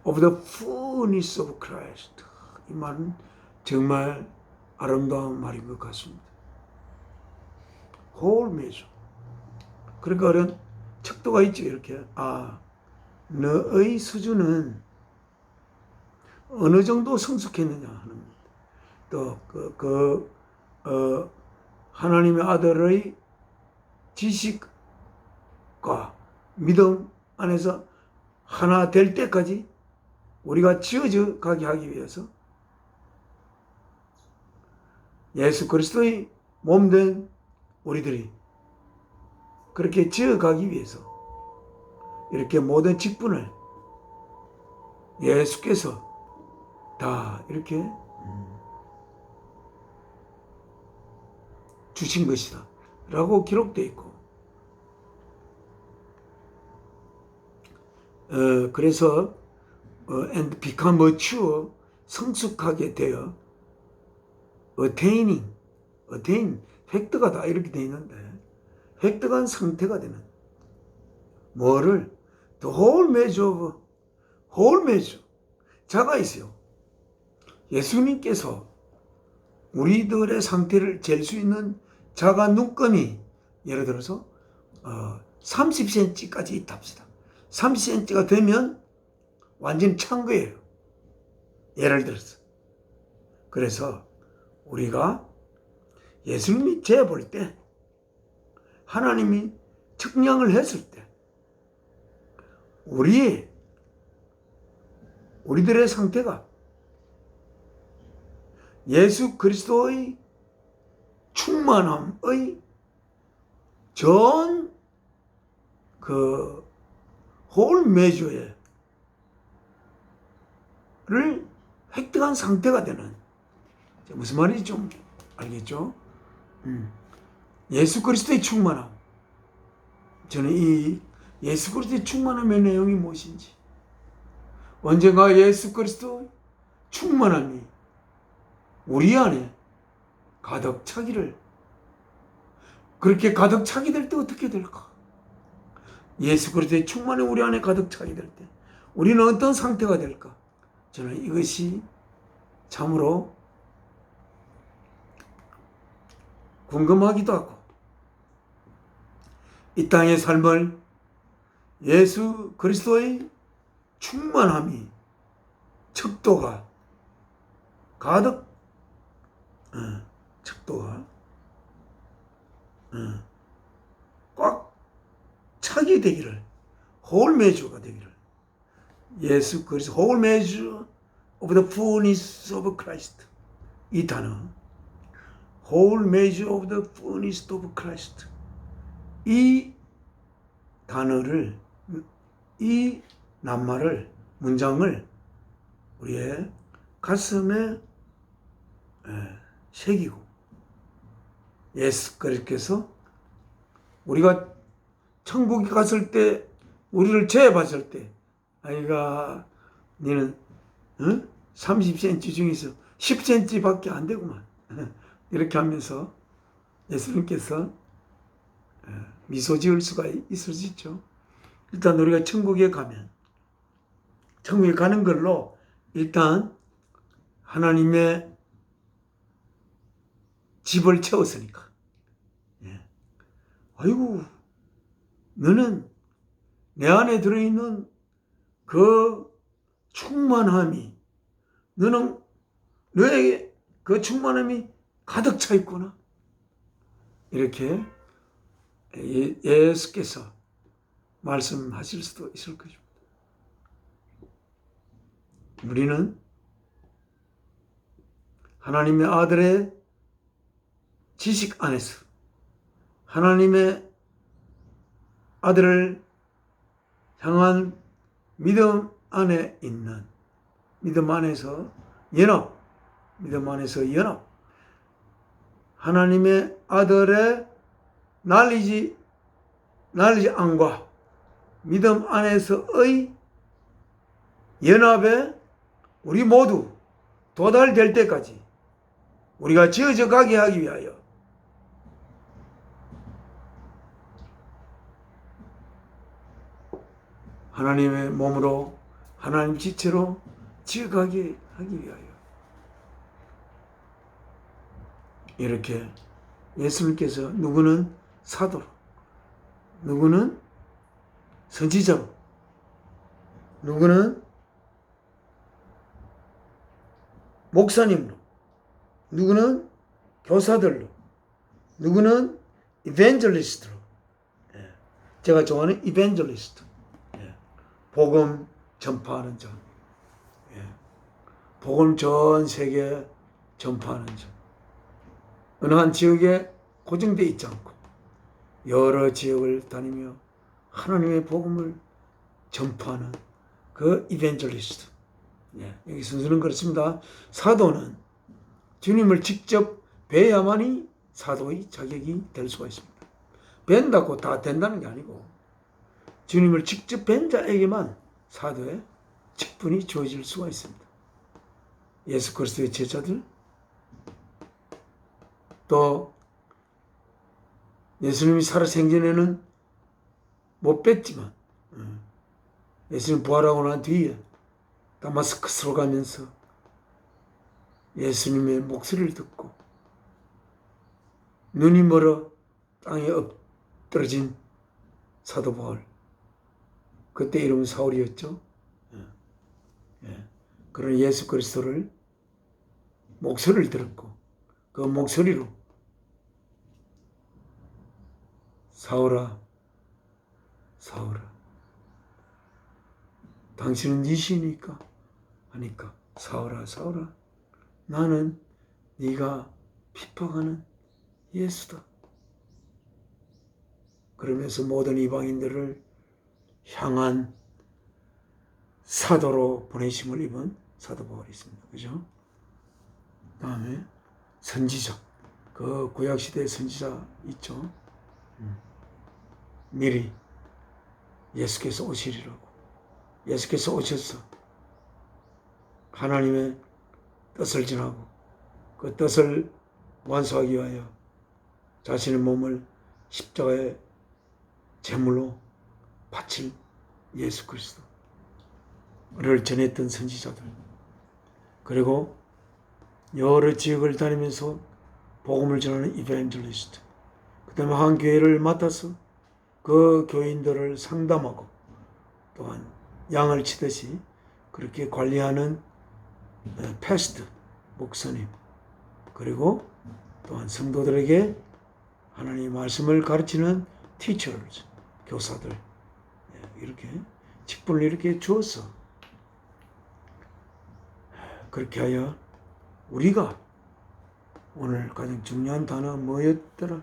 [SPEAKER 1] of the fullness of Christ. 이 말은 정말 아름다운 말인 것 같습니다. whole measure. 그러니까 그런 척도가 있죠. 이렇게 너의 수준은 어느 정도 성숙했느냐 하는 것. 또 하나님의 아들의 지식과 믿음 안에서 하나 될 때까지 우리가 지어져 가게 하기 위해서 예수 그리스도의 몸된 우리들이 그렇게 지어 가기 위해서 이렇게 모든 직분을 예수께서 다 이렇게 주신 것이다 라고 기록되어 있고, 그래서 and become mature, 성숙하게 되어 attain, 획득하다 이렇게 되어 있는데, 획득한 상태가 되는 뭐를 the whole measure 자가 있어요. 예수님께서 우리들의 상태를 잴 수 있는 자가 눈금이 예를 들어서 30cm까지 있다 합시다. 30cm가 되면 완전히 찬 거예요. 예를 들어서. 그래서 우리가 예수님이 재볼 때, 하나님이 측량을 했을 때 우리들의 상태가 예수 그리스도의 충만함의 전 홀 메저를 획득한 상태가 되는, 무슨 말인지 좀 알겠죠? 예수 그리스도의 충만함. 저는 이 예수 그리스도의 충만함의 내용이 무엇인지, 언젠가 예수 그리스도의 충만함이 우리 안에 가득 차기를, 그렇게 가득 차게 될 때 어떻게 될까? 예수 그리스도의 충만함이 우리 안에 가득 차게 될 때 우리는 어떤 상태가 될까? 저는 이것이 참으로 궁금하기도 하고, 이 땅의 삶을 예수 그리스도의 충만함이, 척도가 가득 척도가 꽉 차게 되기를, 홀 메주가 되기를, 예수 그리스도 홀 메주 of the fullness of Christ, 이 단어 whole measure of the fullness of Christ, 이 단어를, 이 낱말을, 문장을 우리의 가슴에 새기고, 예수 그리스도께서 우리가 천국에 갔을 때 우리를 제압했을 때 아이가 너는 30cm 중에서 10cm밖에 안 되구만. 이렇게 하면서 예수님께서 미소 지을 수가 있을 수 있죠. 일단 우리가 천국에 가면 천국에 가는 걸로 일단 하나님의 집을 채웠으니까. 아이고, 너는 내 안에 들어있는 그 충만함이, 너는 너에게 그 충만함이 가득 차 있구나. 이렇게 예수께서 말씀하실 수도 있을 것입니다. 우리는 하나님의 아들의 지식 안에서 하나님의 아들을 향한 믿음 안에 있는 믿음 안에서 연합, 하나님의 아들의 날리지 않과 믿음 안에서의 연합에 우리 모두 도달될 때까지 우리가 지어져 가게 하기 위하여 하나님의 몸으로 하나님 지체로 지어가게 하기 위하여 이렇게 예수님께서 누구는 사도로, 누구는 선지자로, 누구는 목사님으로, 누구는 교사들로, 누구는 이벤젤리스트로. 제가 좋아하는 이벤젤리스트. 복음 전파하는 자. 복음 전 세계에 전파하는 자. 어느 한 지역에 고정되어 있지 않고 여러 지역을 다니며 하나님의 복음을 전파하는 그 이벤젤리스트. 여기 순서는 그렇습니다. 사도는 주님을 직접 뵈야만이 사도의 자격이 될 수가 있습니다. 뵌다고 다 된다는 게 아니고 주님을 직접 뵌 자에게만 사도의 직분이 주어질 수가 있습니다. 예수 그리스도의 제자들, 또 예수님이 살아생전에는 못 뵀지만 예수님 부활하고 난 뒤에 다마스커스로 가면서 예수님의 목소리를 듣고 눈이 멀어 땅에 엎드러진 사도 바울, 그때 이름은 사울이었죠. 그런 예수 그리스도를 목소리를 들었고 그 목소리로 사울아, 사울아, 당신은 니시니까 하니까 사울아, 사울아, 나는 네가 핍박하는 예수다. 그러면서 모든 이방인들을 향한 사도로 보내심을 입은 사도 바울이 있습니다. 그죠? 다음에 선지자, 그 구약시대의 선지자 있죠. 미리 예수께서 오시리라고, 예수께서 오셔서 하나님의 뜻을 전하고 그 뜻을 완수하기 위하여 자신의 몸을 십자가의 제물로 바칠 예수 그리스도를 전했던 선지자들, 그리고 여러 지역을 다니면서 복음을 전하는 이벤젤리스트, 그 다음에 한 교회를 맡아서 그 교인들을 상담하고 또한 양을 치듯이 그렇게 관리하는 패스트, 목사님, 그리고 또한 성도들에게 하나님의 말씀을 가르치는 teachers, 교사들, 이렇게 직분을 이렇게 주어서 그렇게 하여 우리가 오늘 가장 중요한 단어 뭐였죠?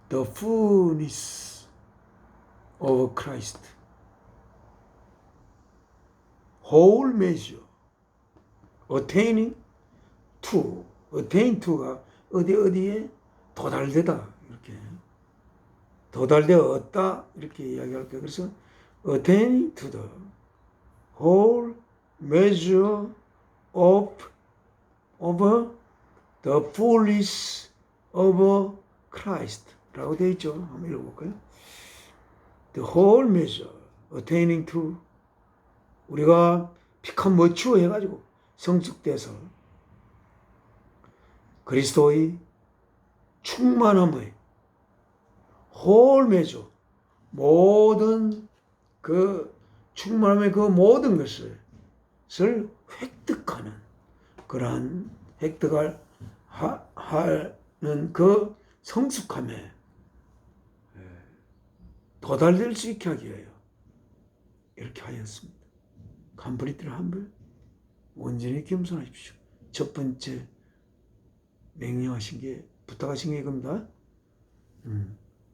[SPEAKER 1] The fullness of Christ. whole measure. attaining to. attain to가 어디에 도달되다 이렇게 도달되었다 이렇게 이야기할게요. 그래서 attaining to the whole measure of the fullness of Christ라고 되어 있죠. 한번 읽어볼까요? The whole measure attaining to 우리가 피칸 머추어 해가지고 성숙돼서 그리스도의 충만함의 whole measure 모든 그 충만함의 그 모든 것을 획득하는 그러한 획득을 하는 그 성숙함에 도달될 수 있게 하기 위하여 이렇게 하였습니다. 컴플리트를 한번 온전히 겸손하십시오. 첫 번째 명령하신 게 부탁하신 게 이겁니다.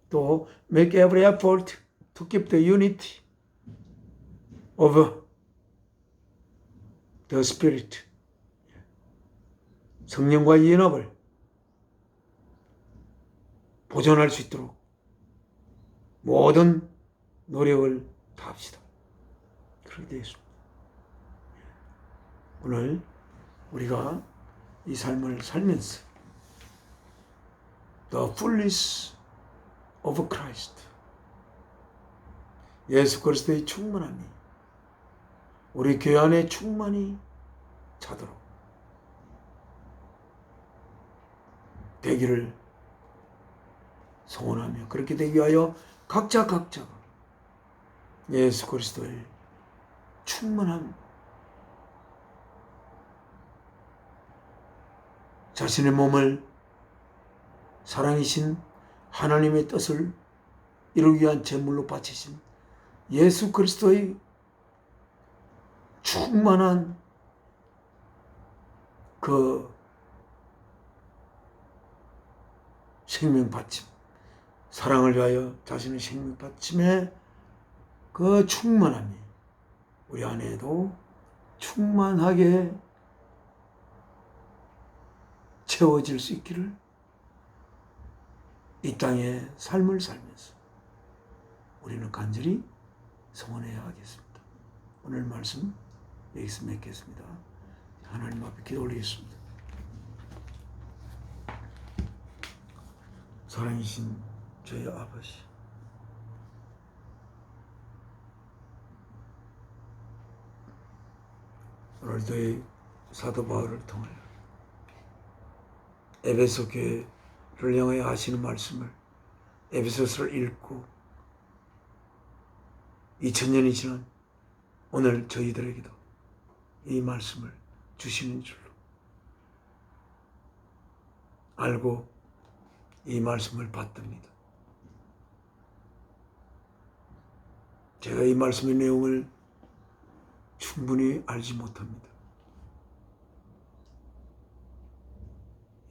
[SPEAKER 1] 또 make every effort to keep the unity of the spirit 성령과의 연합을 보존할 수 있도록 모든 노력을 다합시다. 그렇게 되어 있습니다. 오늘 우리가 이 삶을 살면서 The fullness of Christ 예수 그리스도의 충만함이 우리 교회 안에 충만히 차도록 되기를 소원하며 그렇게 되기 위하여 각자가 예수 그리스도의 충만함 자신의 몸을 사랑이신 하나님의 뜻을 이루기 위한 제물로 바치신 예수 그리스도의 충만한 그 생명 바침, 사랑을 위하여 자신의 생명 바침에 그 충만함이 우리 안에도 충만하게 채워질 수 있기를 이 땅의 삶을 살면서 우리는 간절히 소원해야 하겠습니다. 오늘 말씀 여기서 맺겠습니다. 하나님 앞에 기도 올리겠습니다. 사랑이신 저희 아버지, 오늘도 사도 바울을 통하여 에베소 교회를 향하여 하시는 말씀을 에베소서를 읽고 2000년이 지난 오늘 저희들에게도 이 말씀을 주시는 줄로 알고 이 말씀을 받듭니다. 제가 이 말씀의 내용을 충분히 알지 못합니다.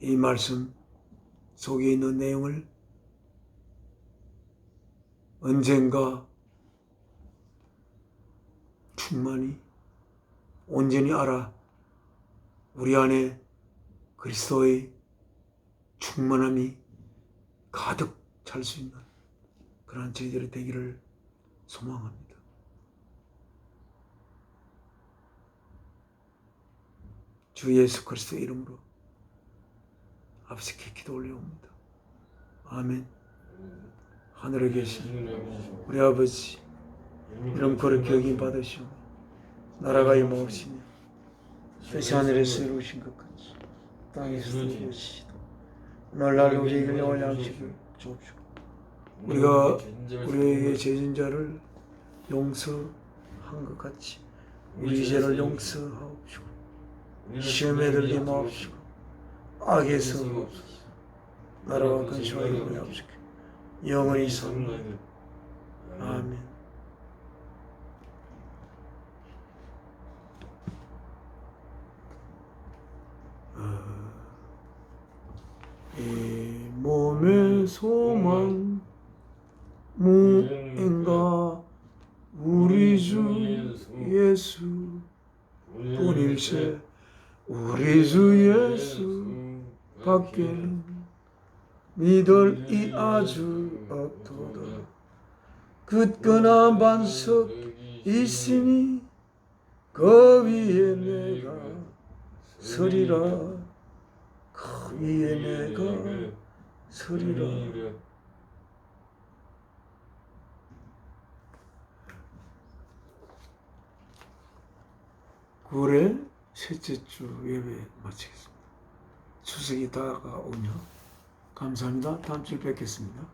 [SPEAKER 1] 이 말씀 속에 있는 내용을 언젠가 충만히 온전히 알아 우리 안에 그리스도의 충만함이 가득 찰 수 있는 그러한 저희들이 되기를 소망합니다. 주 예수 그리스도 이름으로 앞서게 기도 올려옵니다. 아멘. 하늘에 계신 우리 아버지 이름 거룩히 여김 받으시오. 나라가 임하옵시며 뜻이 하늘에서 이루어진 것 같이 땅에서도 이루어지시다. 오늘날 우리에게 영원한 양식을 주옵시고 우리가 우리에게 죄진 자를 용서한 것 같이 우리 죄를 용서하옵시고 시험에 들게 마옵시고 악에서 나라와 근시와 영광이 없으게 영원히 살아나니 아멘. 이 몸의 소망 무인가 우리 주 예수 뿐일세 우리 주 예수 밖에는 믿을이 아주 없도다. 굳건한 반석 있으니 그 위에 내가 서리라. 그 위에 내가 서리라. 구월의 셋째 주 예배 마치겠습니다. 추석이 다가오며 감사합니다. 다음 주에 뵙겠습니다.